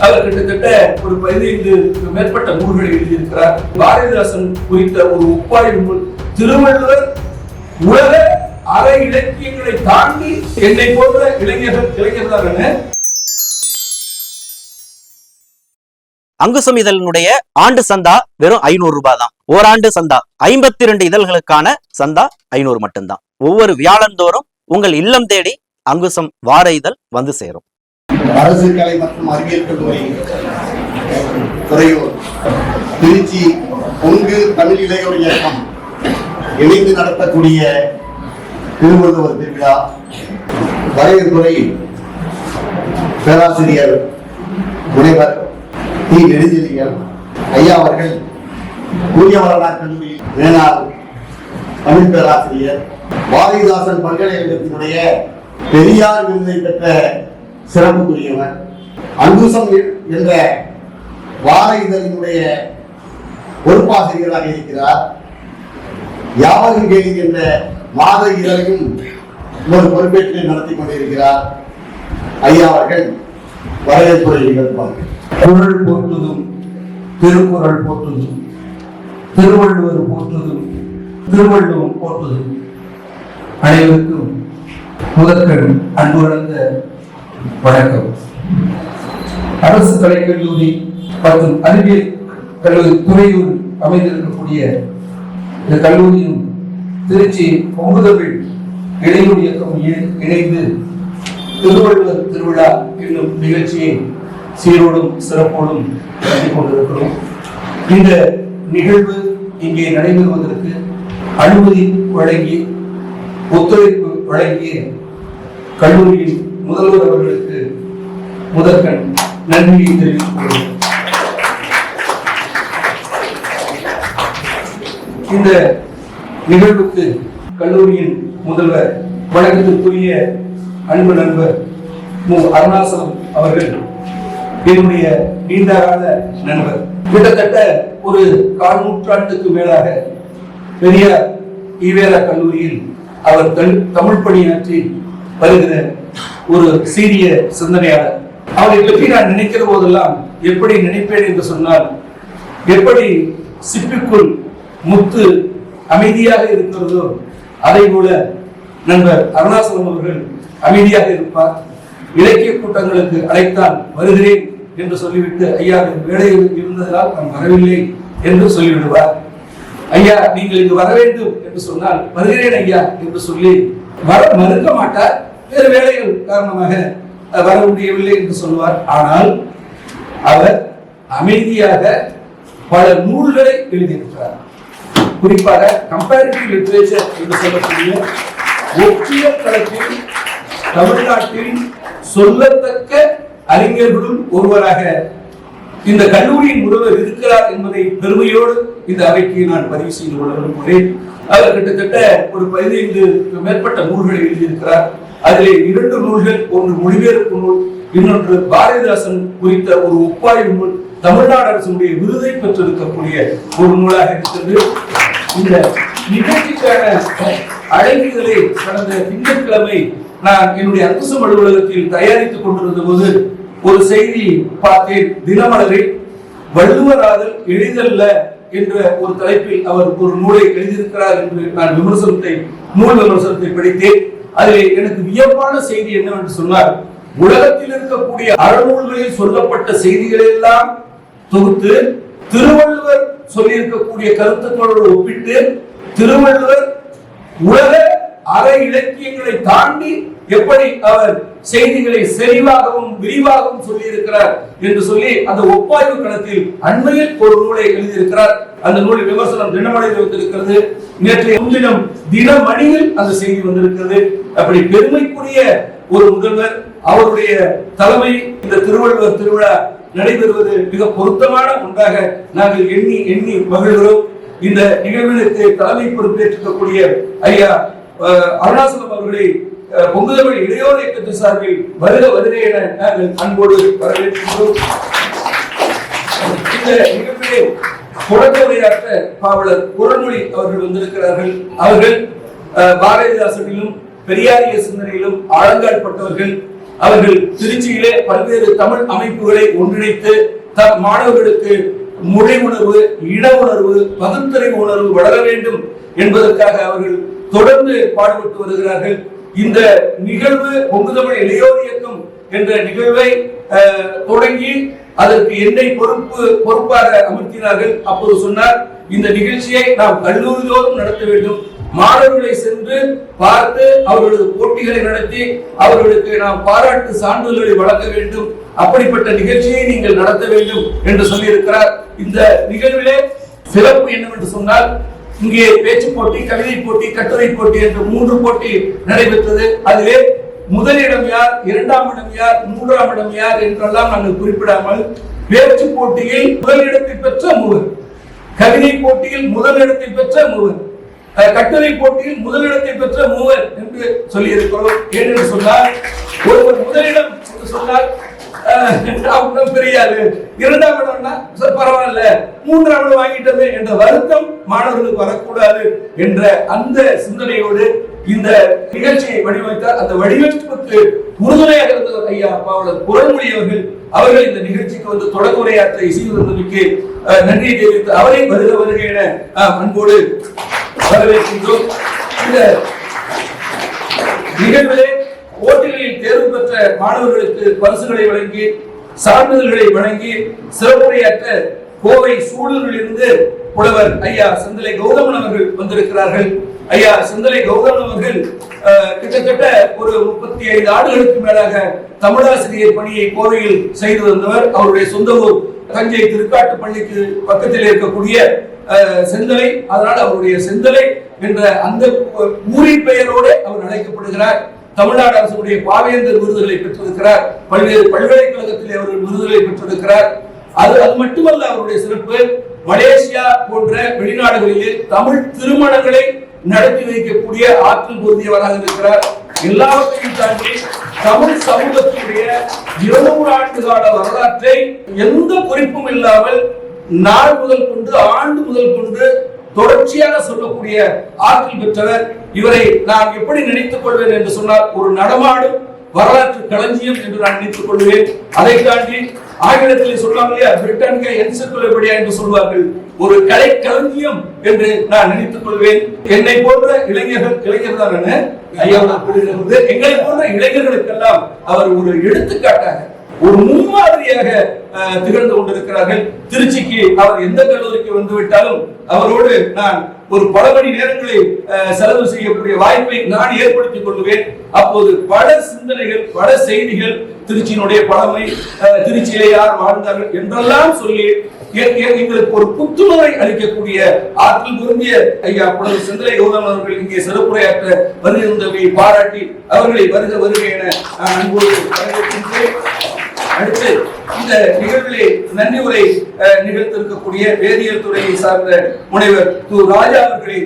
அவர் கிட்டத்தட்ட ஒரு 15 மேற்பட்ட நூல்களை எழுதியிருக்கிறார். பாரதிதாசன் குறித்த ஒரு ஒப்பாய்வு நூல் திருவள்ளுவர் உலக அற இலக்கியங்களை தாண்டி என்னை போன்ற இளைஞர்கள் அங்குசம் இதழினுடைய ஆண்டு சந்தா வெறும் 500 ரூபாய் தான். ஓராண்டு சந்தா 52 இதழ்களுக்கான சந்தா 500 மட்டும்தான். ஒவ்வொரு வியாழந்தோறும் உங்கள் இல்லம் தேடி அங்குசம் வார இதழ் வந்து சேரும். அரசு கலை மற்றும் அறிவியல் கல்லூரி துறையூர், திருச்சி பொங்கு தமிழ் இளையோர் இயக்கம் இணைந்து நடத்தக்கூடிய திருவள்ளுவர் திருவிழா வரவேற்புரை பேராசிரியர் முனைவர் டி. நெடுஞ்செழியன் ஐயா அவர்கள் கூரியவரனார் கல்லூரி மேலாள் தமிழ் பேராசிரியர், பாரதிதாசன் பல்கலைக்கழகத்தினுடைய பெரியார் விருதை பெற்ற சிறப்புக்குரியவர், அங்குசம் என்ற வார இதழினுடைய பொறுப்பாசிரியராக இருக்கிறார். யாவரும் கேள்வி என்ற மாத இதழையும் ஒரு பொறுப்பேற்று நடத்தி கொண்டிருக்கிறார். ஐயா அவர்கள் வரவேற்புரை நிகழ்ப்பார்கள். குறள் போற்றுதும் திருக்குறள் போற்றுதும் திருவள்ளுவர் போற்றுதும் திருவள்ளுவம் போற்றுதும். அனைவருக்கும் முதற்கண் அன்பு கலந்த வணக்கம். அரசு கலைக்கல்லூரி மற்றும் அறிவியல் கல்லூரி துறையூர் அமைந்திருக்கக்கூடிய இந்த கல்லூரியும் திருச்சி பொங்கு தமிழ் இளையோர் இயக்கம் இணைந்து திருவள்ளுவர் திருவிழா என்னும் நிகழ்ச்சியை சீரோடும் சிறப்போடும் நடத்தி கொண்டிருக்கிறோம். இந்த நிகழ்வு இங்கே நடைபெறுவதற்கு அனுமதி வழங்கி ஒத்துழைப்பு வழங்கிய கல்லூரியின் முதல்வர் அவர்களுக்கு முதற்கண் நன்றியை தெரிவித்துக் கொள்கிறேன். இந்த நிகழ்வுக்கு கல்லூரியின் முதல்வர் வணக்கத்திற்குரிய அன்பு நண்பர் மு. அருணாசலம் அவர்கள் என்னுடைய நீண்டகால நண்பர். கிட்டத்தட்ட ஒரு 4 நூற்றாண்டுக்கு மேலாக பெரியார் ஈவேரா கல்லூரியில் அவர் தமிழ் பணியாற்றி வருகிற ஒரு சீரிய சிந்தனையாளர். அவரை பற்றி நான் நினைக்கிற போதெல்லாம் எப்படி நினைப்பேன் என்று சொன்னால், எப்படி சிப்பிக்குள் முத்து அமைதியாக இருக்கிறதோ அதை போல நண்பர் அருணாசலம் அவர்கள் அமைதியாக இருப்பார். இலக்கிய கூட்டங்களுக்கு அழைத்தால் வருகிறேன் என்று சொல்லிவிட்டு, ஐயா வேலையில் இருந்ததால் நான் வரவில்லை என்று சொல்லிவிடுவார். ஐயா நீங்கள் இங்கு வர வேண்டும் என்று சொன்னால் வருகிறேன் ஐயா என்று சொல்லி வர மறுக்க மாட்டார். வேறு வேலைகள் காரணமாக வர முடியவில்லை என்று சொல்வார். ஆனால் அவர் அமைதியாக பல நூல்களை எழுதியிருக்கிறார். குறிப்பாக கம்பேரிட்டிவ் லிட்ரேச்சர் என்று சொல்லக்கூடிய ஒப்பிய களத்தில் தமிழ்நாட்டில் சொல்லத்தக்க அறிஞர்களும் ஒருவராக இந்த கல்லூரியின் முதல்வர் இருக்கிறார் என்பதை பெருமையோடு இந்த அவைக்கு நான் பதிவு செய்து கொள்ள விரும்புகிறேன். அவர் கிட்டத்தட்ட ஒரு 15 மேற்பட்ட நூல்களை எழுதியிருக்கிறார். அதிலே 2 நூல்கள், ஒன்று மொழிபெயர்ப்பு நூல், இன்னொன்று பாரதிதாசன் குறித்த ஒரு ஒப்பாய்வு நூல், தமிழ்நாடு அரசுடைய விருதை பெற்றிருக்கக்கூடிய ஒரு நூலாக இருக்கிறது. இந்த நிகழ்ச்சிக்கான அழைப்புகளை கடந்த திங்கட்கிழமை நான் என்னுடைய அங்குசம் அலுவலகத்தில் தயாரித்துக் கொண்டிருந்த போது ஒரு செய்தி பார்த்தேன். தினமலரில் வள்ளுவராதல் எளிதல்ல என்ற ஒரு தலைப்பில் அவர் ஒரு நூலை எழுதியிருக்கிறார் என்று நான் நூல் விமர்சனத்தை படித்தேன். அதிலே எனக்கு வியப்பான செய்தி என்னவென்று சொன்னார், உலகத்தில் இருக்கக்கூடிய அறநூல்களில் சொல்லப்பட்ட செய்திகளை எல்லாம் தொகுத்து திருவள்ளுவர் சொல்லியிருக்கக்கூடிய கருத்துக்களோடு ஒப்பிட்டு திருவள்ளுவர் உலக அற இலக்கியங்களை தாண்டி எப்படி அவர் செய்திகளை செறிவாகவும் விரிவாகவும் சொல்லி இருக்கிறார் என்று சொல்லி அந்த ஒப்பாய்வு களத்தில் அண்மையில் ஒரு நூலை எழுதியிருக்கிறார். அந்த நூலில் விமர்சனம் தினமணியில் வந்திருக்கிறது. நேற்றைய முன்தினம் தினமணியில் அந்த செய்தி வந்திருக்கிறது. அப்படி பெருமைக்குரிய ஒரு முதல்வர், அவருடைய தலைமை இந்த திருவள்ளுவர் திருவிழா நடைபெறுவது மிக பொருத்தமான ஒன்றாக நாங்கள் எண்ணி எண்ணி மகிழ்கிறோம். இந்த நிகழ்விற்கு தலைமை பொறுப்பேற்றிருக்கக்கூடிய ஐயா அருணாசலம் அவர்களை பொங்கு தமிழ் இளையோர் இயக்கத்தின் சார்பில் வருக வருக என நாங்கள் அன்போடு வரவேற்கிறோம். இந்த நிகழ்விலே தொடக்க உரையாற்ற பாவலர் குறள்மொழி அவர்கள் வந்திருக்கிறார்கள். அவர்கள் பாரதிதாசனிலும் பெரியாரிய சிந்தனையிலும் ஆழங்காட்பட்டவர்கள். அவர்கள் திருச்சியிலே பல்வேறு தமிழ் அமைப்புகளை ஒன்றிணைத்து மாணவர்களுக்கு மொழி உணர்வு, இன உணர்வு, பகுத்தறிவு உணர்வு வளர வேண்டும் என்பதற்காக அவர்கள் தொடர்ந்து பாடுபட்டு வருகிறார்கள். இந்த நிகழ்வு கொங்கு தமிழ் இளையோர் இயக்கம் என்ற நிகழ்வை தொடங்கி அதற்கு என்னை பொறுப்பாக அமர்த்தினார்கள். அப்போது சொன்னார், இந்த நிகழ்ச்சியை நாம் கல்லூரியோடும் நடத்த வேண்டும், மாணவர்களை சென்று பார்த்து அவர்களது போட்டிகளை நடத்தி அவர்களுக்கு நாம் பாராட்டு சான்றிதழ்களை வழங்க வேண்டும், அப்படிப்பட்ட நிகழ்ச்சியை நீங்கள் நடத்த வேண்டும் என்று சொல்லியிருக்கிறார். இந்த நிகழ்விலே சிறப்பு என்னவென்று சொன்னால், இங்கே பேச்சு போட்டி, கவிதை போட்டி, கட்டுரை போட்டி என்று 3 போட்டி நடைபெற்றது. அதிலே முதலிடம் யார், 2ஆம் இடம் யார், 3ஆம் இடம் யார் என்றெல்லாம் நாங்கள் குறிப்பிடாமல் பேச்சு போட்டியில் முதலிடத்தை பெற்ற 3, கவிதை போட்டியில் முதலிடத்தை பெற்ற 3, கட்டுரை போட்டியில் முதலிடத்தை பெற்ற 3 என்று சொல்லி இருக்கிறோம். ஏனென்று சொன்னால், ஒருவர் முதலிடம் என்று சொன்னால் பெரியாரு, 2ஆம் இடம்னா பரவாயில்ல, 3ஆம் இடம் வாங்கிட்டது என்ற வருத்தம் மாணவர்களுக்கு வரக்கூடாது என்ற அந்த சிந்தனையோடு இந்த நிகழ்ச்சியை வடிவமைத்தார். அந்த வடிவமைப்புக்கு உறுதுணையாக இருந்தவர் ஐயா பாவலர் குரல்மொழி அவர்கள் இந்த நிகழ்ச்சிக்கு வந்து தொடர்புரையாற்ற இசைவதற்கு நன்றியை தெரிவித்து அவரை வருக என அன்போடு வரவேற்கின்றோம். இந்த நிகழ்விலே போட்டிகளில் தேர்வு பெற்ற மாணவர்களுக்கு பரிசுகளை வழங்கி சான்றிதழ்களை வழங்கி சிறப்புரையாற்ற கோவை சூழலில் இருந்து புலவர் ஐயா செந்தலை கௌதமன் அவர்கள் வந்திருக்கிறார்கள். ஐயா செந்தலை கௌதமன் அவர்கள் கிட்டத்தட்ட ஒரு 35 ஆண்டுகளுக்கு மேலாக தமிழாசிரியர் பணியை கோவையில் செய்து வந்தவர். அவருடைய சொந்த ஊர் தஞ்சை திருக்காட்டுப்பள்ளிக்கு பக்கத்தில் இருக்கக்கூடிய செந்தலை, அதனால் அவருடைய செந்தலை என்ற அந்த ஊரின் பெயரோடு அவர் அழைக்கப்படுகிறார். தமிழ்நாடு அரசுடைய பாவேந்தர் விருதுகளை பெற்றிருக்கிறார். பல்வேறு பல்கலைக்கழகத்திலே அவர்கள் விருதுகளை பெற்றிருக்கிறார். அது மட்டுமல்ல, அவருடைய சிறப்பு மலேசியா போன்ற வெளிநாடுகளிலே தமிழ் திருமணங்களை நடத்தி வைக்கக்கூடிய ஆற்றல் பொருந்தியவராக இருக்கிறார். எல்லாவற்றையும் தாண்டி தமிழ் சமூகத்தினுடைய 200 ஆண்டு கால வரலாற்றை எந்த குறிப்பும் இல்லாமல் நாள் முதல் கொண்டு ஆண்டு முதல் கொண்டு தொடர்ச்சியாக சொல்லக்கூடிய ஆற்றல் பெற்றவர். இவரை நான் எப்படி நினைத்துக் கொள்வேன் என்று சொன்னால், ஒரு நடமாடும் வரலாற்று களஞ்சியம் என்று நான் நினைத்துக் கொள்வேன். அதை தாண்டி ஆங்கிலத்தில் சொல்லாமலே பிரிட்டானிய என்சைக்ளோபீடியா என்று சொல்வார்கள், ஒரு கலை களஞ்சியம் என்று நான் நினைத்துக் கொள்வேன். என்னை போன்ற இளைஞர் தான் எங்களை போன்ற இளைஞர்களுக்கெல்லாம் அவர் ஒரு எடுத்துக்காட்டாக, ஒரு முன்மாதிரியாக திகழ்ந்து கொண்டிருக்கிறார்கள். திருச்சிக்கு அவர் எந்த கல்லூரிக்கு வந்துவிட்டாலும் அவரோடு நான் ஒரு பல மணி நேரங்களை செலவு செய்யக்கூடிய வாய்ப்பை நான் ஏற்படுத்திக் கொள்வேன். அப்போது பல சிந்தனைகள், பல செய்திகள், திருச்சியினுடைய பழமை, திருச்சியிலே யார் வாழ்ந்தார்கள் என்றெல்லாம் சொல்லி எங்களுக்கு ஒரு புத்துணர்வை அளிக்கக்கூடிய ஆற்றல் பொருந்திய ஐயா புலவர் செந்தலை கௌதமன் அவர்கள் இங்கே சிறப்புரையாற்ற வருகின்றவை பாராட்டி அவர்களை வருக என நான் அன்போடு வரவேற்கின்றேன். அடுத்து இந்த நிகழ்விலே நன்றி உரை நிகழ்த்திருக்கக்கூடிய வேதியியல் துறையை சார்ந்த முனைவர் து. ராஜா அவர்களை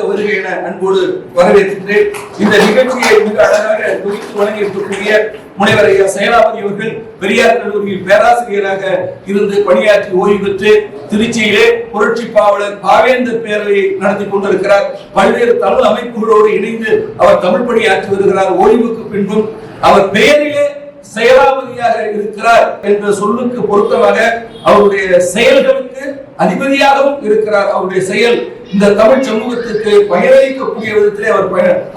வருக என அன்போடு வரவேற்கின்றேன். இந்த நிகழ்ச்சியை மிக அழகாக தொகுத்து வழங்கியிருக்கக்கூடிய முனைவர் ஐயா செயலாபதி அவர்கள் பெரியார் கல்லூரியில் பேராசிரியராக இருந்து பணியாற்றி ஓய்வு பெற்று திருச்சியிலே புரட்சி பாவலர் பாவேந்தர் பேரவையை நடத்தி கொண்டிருக்கிறார். பல்வேறு தமிழ் அமைப்புகளோடு இணைந்து அவர் தமிழ் பணியாற்றி வருகிறார். ஓய்வுக்கு பின்பும் அவர் பெயரிலே செயலாபதியாக இருக்கிறார் என்ற சொல்லுக்கு பொருத்தமாக அவருடைய செயல்களுக்கு அதிபதியாகவும் இருக்கிறார். அவருடைய செயல் இந்த தமிழ் சமூகத்திற்கு பயனளிக்கக்கூடிய விதத்திலே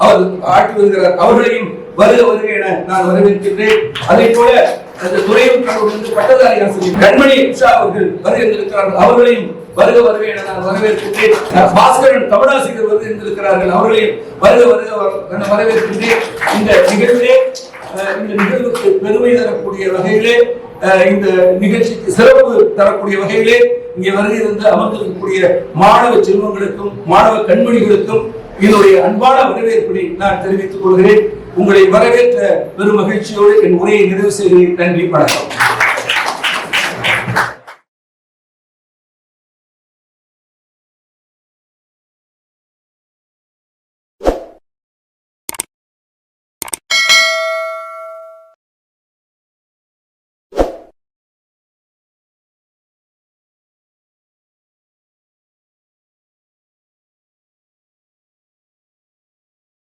அவர் ஆற்றி வருகிறார். அவர்களையும் வருக என நான் வரவேற்கின்றேன். அதே போல அந்த துறையில் பட்டதாரி ஆசிரியர் கண்மணி உஷா அவர்கள் வருகின்றிருக்கிறார்கள். அவர்களையும் வருக என நான் வரவேற்கின்றேன். பாஸ்கரன் தமிழாசிரியர் வருகின்றிருக்கிறார்கள். அவர்களையும் வருக வரவேற்கின்றேன். இந்த நிகழ்வுக்கு பெருமை தரக்கூடிய வகையிலே, இந்த நிகழ்ச்சிக்கு சிறப்பு தரக்கூடிய வகையிலே இங்கே வருகை இருந்து அமர்ந்திருக்கக்கூடிய மாணவ செல்வங்களுக்கும் மாணவ கண்மணிகளுக்கும் என்னுடைய அன்பான வரவேற்பினை நான் தெரிவித்துக் கொள்கிறேன். உங்களை வரவேற்ற பெரும் மகிழ்ச்சியோடு என் உரையை நிறைவு செய்கிறேன். நன்றி, வணக்கம்.